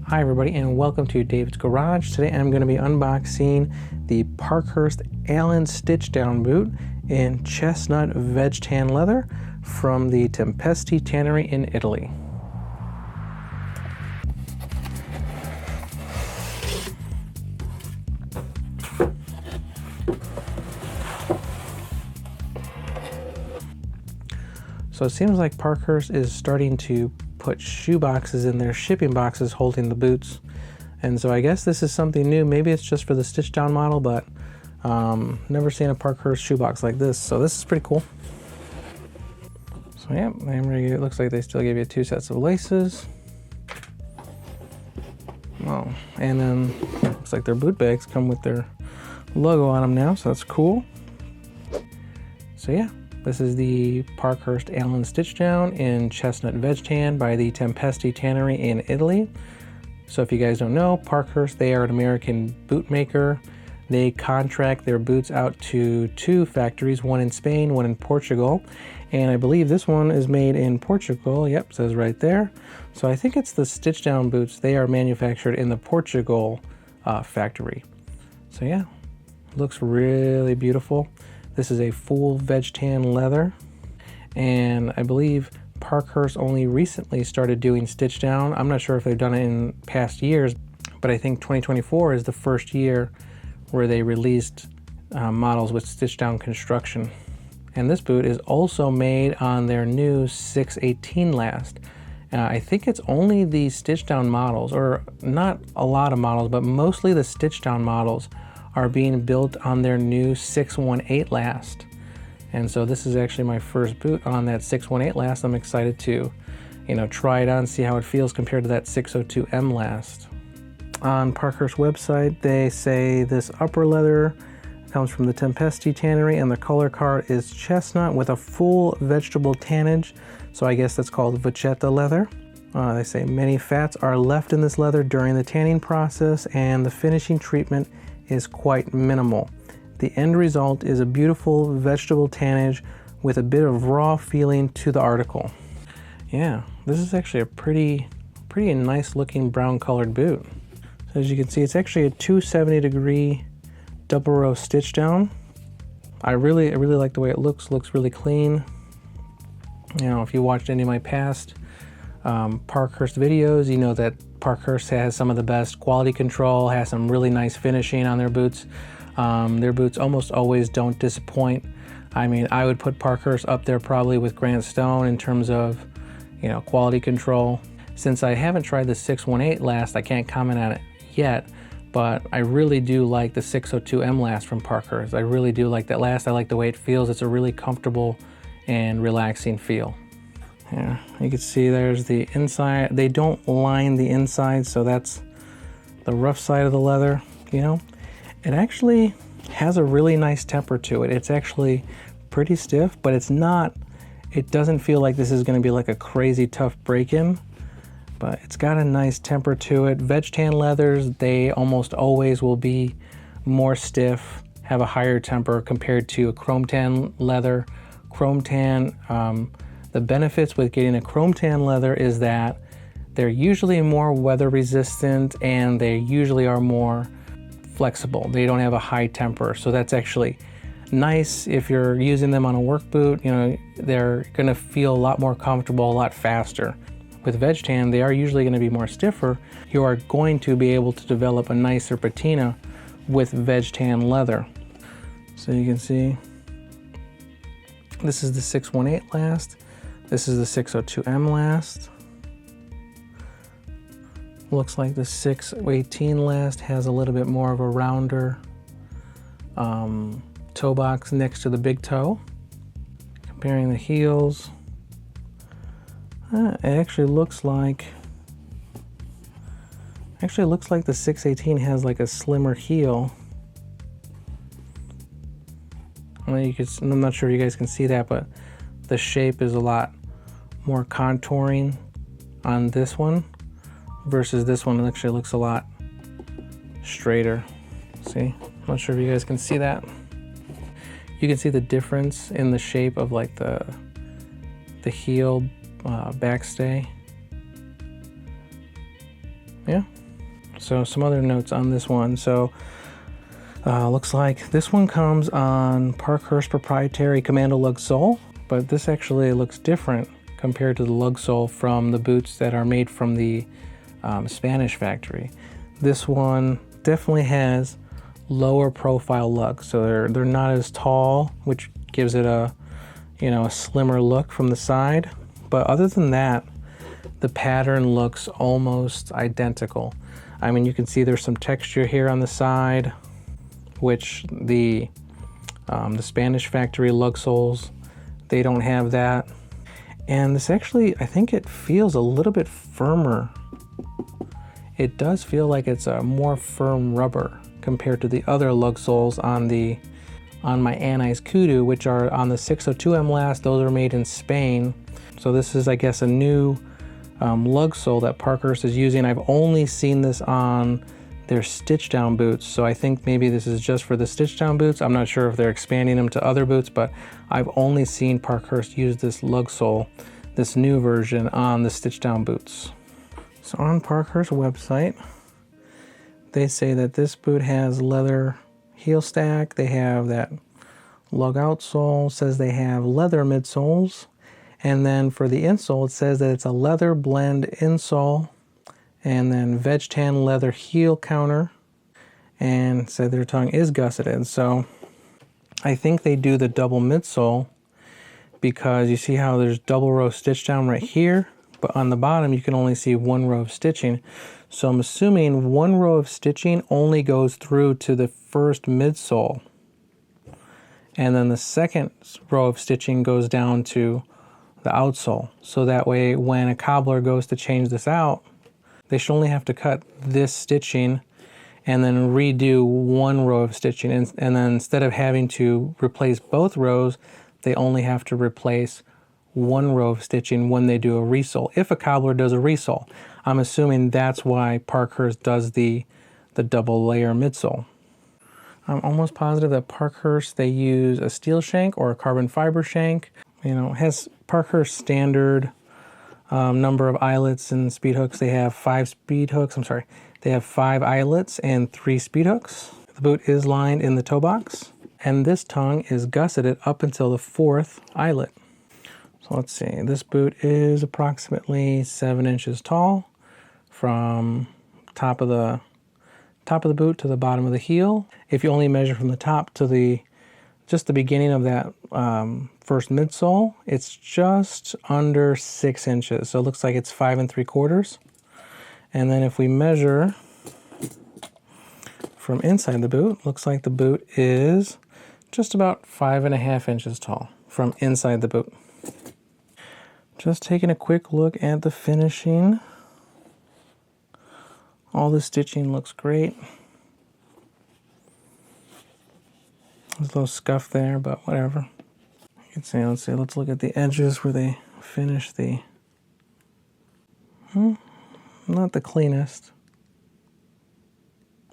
Hi everybody and welcome to David's Garage. Today I'm going to be unboxing the Parkhurst Allen Stitchdown boot in Chestnut Veg Tan leather from the Tempesti tannery in Italy. So it seems like Parkhurst is starting to put shoe boxes in their shipping boxes holding the boots. And so I guess this is something new. Maybe it's just for the stitch down model, but never seen a Parkhurst shoebox like this. So this is pretty cool. So yeah, it looks like they still give you 2 sets of laces. Oh, and then looks like their boot bags come with their logo on them now, so that's cool. So yeah. This is the Parkhurst Allen Stitchdown in Chestnut Veg Tan by the Tempesti tannery in Italy. So if you guys don't know, Parkhurst, they are an American boot maker. They contract their boots out to 2 factories, one in Spain, one in Portugal. And I believe this one is made in Portugal. Yep, says right there. So I think it's the Stitchdown boots. They are manufactured in the Portugal factory. So yeah, looks really beautiful. This is a full veg tan leather, and I believe Parkhurst only recently started doing stitch down. I'm not sure if they've done it in past years, but I think 2024 is the first year where they released models with stitch down construction. And this boot is also made on their new 618 last. I think it's only the stitch down models, or not a lot of models, but mostly the stitch down models are being built on their new 618 last. And so this is actually my first boot on that 618 last. I'm excited to, try it on, see how it feels compared to that 602M last. On Parkhurst website, they say this upper leather comes from the Tempesti tannery, and the color card is chestnut with a full vegetable tannage. So I guess that's called vachetta leather. They say many fats are left in this leather during the tanning process, and the finishing treatment is quite minimal. The end result is a beautiful vegetable tannage with a bit of raw feeling to the article. Yeah, this is actually a pretty nice looking brown colored boot. So as you can see, it's actually a 270-degree double row stitch down. I really like the way it looks really clean. If you watched any of my past Parkhurst videos, you know that Parkhurst has some of the best quality control, has some really nice finishing on their boots. Their boots almost always don't disappoint. I mean, I would put Parkhurst up there probably with Grant Stone in terms of, quality control. Since I haven't tried the 618 last, I can't comment on it yet, but I really do like the 602M last from Parkhurst. I really do like that last. I like the way it feels. It's a really comfortable and relaxing feel. Yeah, you can see there's the inside. They don't line the inside, so that's the rough side of the leather, It actually has a really nice temper to it. It's actually pretty stiff, but it doesn't feel like this is going to be like a crazy tough break-in, but it's got a nice temper to it. Veg tan leathers, they almost always will be more stiff, have a higher temper compared to a chrome tan leather. Chrome tan, the benefits with getting a chrome tan leather is that they're usually more weather resistant and they usually are more flexible. They don't have a high temper, so that's actually nice if you're using them on a work boot. They're going to feel a lot more comfortable, a lot faster. With veg tan, they are usually going to be more stiffer. You are going to be able to develop a nicer patina with veg tan leather. So you can see this is the 618 last. This is the 602M last. Looks like the 618 last has a little bit more of a rounder toe box next to the big toe. Comparing the heels, it actually looks like the 618 has like a slimmer heel. I'm not sure if you guys can see that, but the shape is a lot more contouring on this one versus this one. It actually looks a lot straighter. See? I'm not sure if you guys can see that. You can see the difference in the shape of like the heel backstay. yeah. So some other notes on this one. So looks like this one comes on Parkhurst proprietary Commando lug sole, but this actually looks different compared to the lug sole from the boots that are made from the Spanish factory. This one definitely has lower profile lugs, so they're not as tall, which gives it a, you know, a slimmer look from the side. But other than that, the pattern looks almost identical. I mean, you can see there's some texture here on the side, which the Spanish factory lug soles, they don't have that. And this actually, I think it feels a little bit firmer. It does feel like it's a more firm rubber compared to the other lug soles on my Anni's Kudu, which are on the 602M last. Those are made in Spain. So this is, I guess, a new lug sole that Parkhurst is using. I've only seen this on their Stitchdown boots, so I think maybe this is just for the Stitchdown boots. I'm not sure if they're expanding them to other boots, but I've only seen Parkhurst use this lug sole, this new version, on the Stitchdown boots. So on Parkhurst website, they say that this boot has leather heel stack. They have that lug outsole. Says they have leather midsoles. And then for the insole, it says that it's a leather blend insole, and then veg tan leather heel counter, and said their tongue is gusseted. So I think they do the double midsole because you see how there's double row stitch down right here, but on the bottom you can only see one row of stitching. So I'm assuming one row of stitching only goes through to the first midsole, and then the second row of stitching goes down to the outsole. So that way when a cobbler goes to change this out, they should only have to cut this stitching and then redo one row of stitching. And then instead of having to replace both rows, they only have to replace one row of stitching when they do a resole. If a cobbler does a resole, I'm assuming that's why Parkhurst does the double layer midsole. I'm almost positive that Parkhurst, they use a steel shank or a carbon fiber shank. You know, it has Parkhurst standard number of eyelets and speed hooks. They have 5 speed hooks. I'm sorry. They have 5 eyelets and 3 speed hooks. The boot is lined in the toe box, and this tongue is gusseted up until the 4th eyelet. So let's see. This boot is approximately 7 inches tall from top of the boot to the bottom of the heel. If you only measure from the top to just the beginning of that first midsole, it's just under 6 inches. So it looks like it's 5 3/4. And then if we measure from inside the boot, looks like the boot is just about 5 1/2 inches tall from inside the boot. Just taking a quick look at the finishing. All the stitching looks great. There's a little scuff there, but whatever. You can see, let's look at the edges where they finish the, not the cleanest,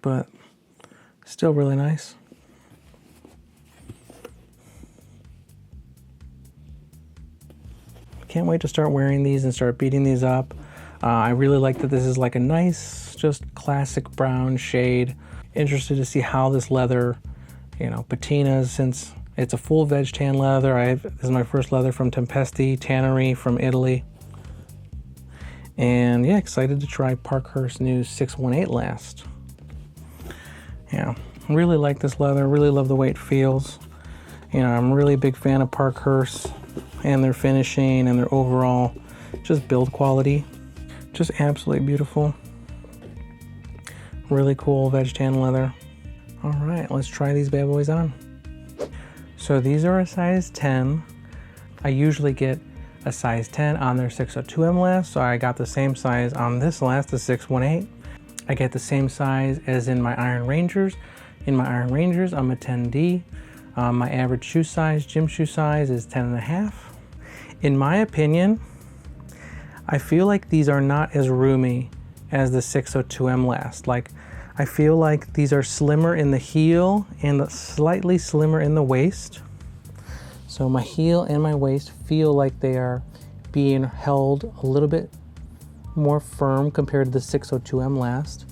but still really nice. Can't wait to start wearing these and start beating these up. I really like that this is like a nice, just classic brown shade. Interested to see how this leather, you know, patinas, since it's a full veg tan leather. This is my first leather from Tempesti Tannery from Italy. And yeah, excited to try Parkhurst new 618 last. Yeah, really like this leather, really love the way it feels. You know, I'm really a big fan of Parkhurst and their finishing and their overall just build quality. Just absolutely beautiful. Really cool veg tan leather. All right, let's try these bad boys on. So these are a size 10. I usually get a size 10 on their 602M last, so I got the same size on this last, the 618. I get the same size as in my Iron Rangers. In my Iron Rangers, I'm a 10D. My average shoe size, gym shoe size, is 10.5. In my opinion, I feel like these are not as roomy as the 602M last. Like, I feel like these are slimmer in the heel and slightly slimmer in the waist. So my heel and my waist feel like they are being held a little bit more firm compared to the 602M Last.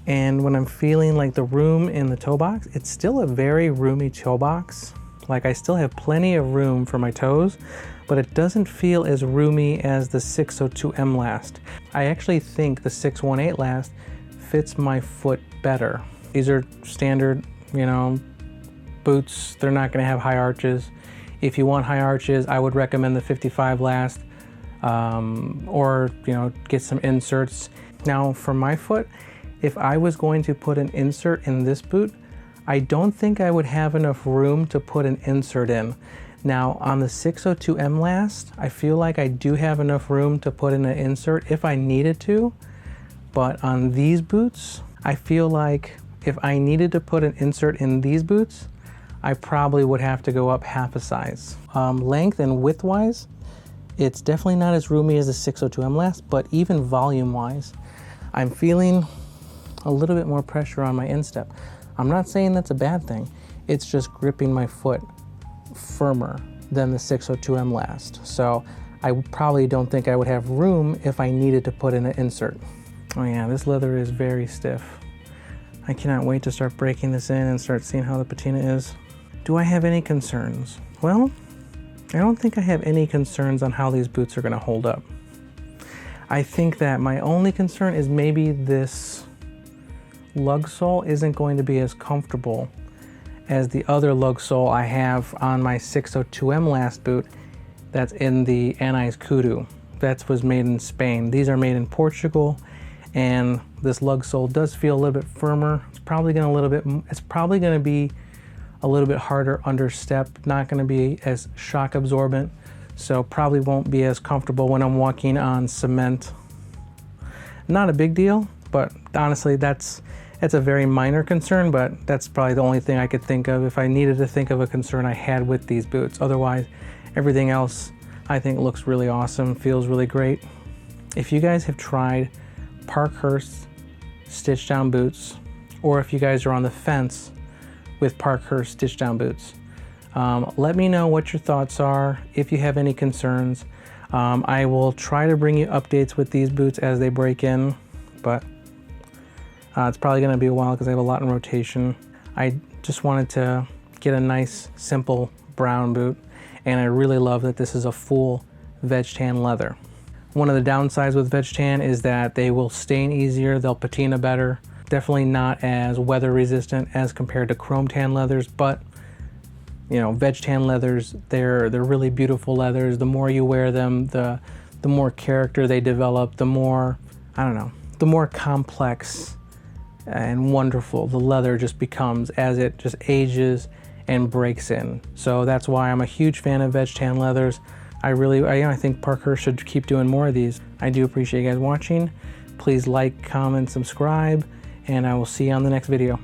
And when I'm feeling like the room in the toe box, it's still a very roomy toe box. Like I still have plenty of room for my toes, but it doesn't feel as roomy as the 602M Last. I actually think the 618 Last fits my foot better. These are standard, you know, boots. They're not gonna have high arches. If you want high arches, I would recommend the 55 Last, or, you know, get some inserts. Now for my foot, if I was going to put an insert in this boot, I don't think I would have enough room to put an insert in. Now on the 602M Last, I feel like I do have enough room to put in an insert if I needed to, but on these boots, I feel like if I needed to put an insert in these boots, I probably would have to go up half a size. Length and width wise, it's definitely not as roomy as the 602M Last, but even volume wise, I'm feeling a little bit more pressure on my instep. I'm not saying that's a bad thing. It's just gripping my foot firmer than the 602M Last. So I probably don't think I would have room if I needed to put in an insert. Oh yeah, this leather is very stiff. I cannot wait to start breaking this in and start seeing how the patina is. Do I have any concerns? Well, I don't think I have any concerns on how these boots are gonna hold up. I think that my only concern is maybe this lug sole isn't going to be as comfortable as the other lug sole I have on my 602M Last boot that's in the Anais Kudu. That was made in Spain. These are made in Portugal, and this lug sole does feel a little bit firmer. It's probably going to be a little bit harder under step, not going to be as shock absorbent, so probably won't be as comfortable when I'm walking on cement. Not a big deal, but honestly that's a very minor concern, but that's probably the only thing I could think of if I needed to think of a concern I had with these boots. Otherwise, everything else I think looks really awesome, feels really great. If you guys have tried Parkhurst Stitchdown boots, or if you guys are on the fence with Parkhurst Stitchdown boots, let me know what your thoughts are, if you have any concerns. I will try to bring you updates with these boots as they break in, but it's probably going to be a while because I have a lot in rotation. I just wanted to get a nice, simple brown boot, and I really love that this is a full veg tan leather. One of the downsides with veg tan is that they will stain easier, they'll patina better. Definitely not as weather resistant as compared to chrome tan leathers, but you know, veg tan leathers, they're really beautiful leathers. The more you wear them, the more character they develop, the more, I don't know, the more complex and wonderful the leather just becomes as it just ages and breaks in. So that's why I'm a huge fan of veg tan leathers. I think Parkhurst should keep doing more of these. I do appreciate you guys watching. Please like, comment, subscribe, and I will see you on the next video.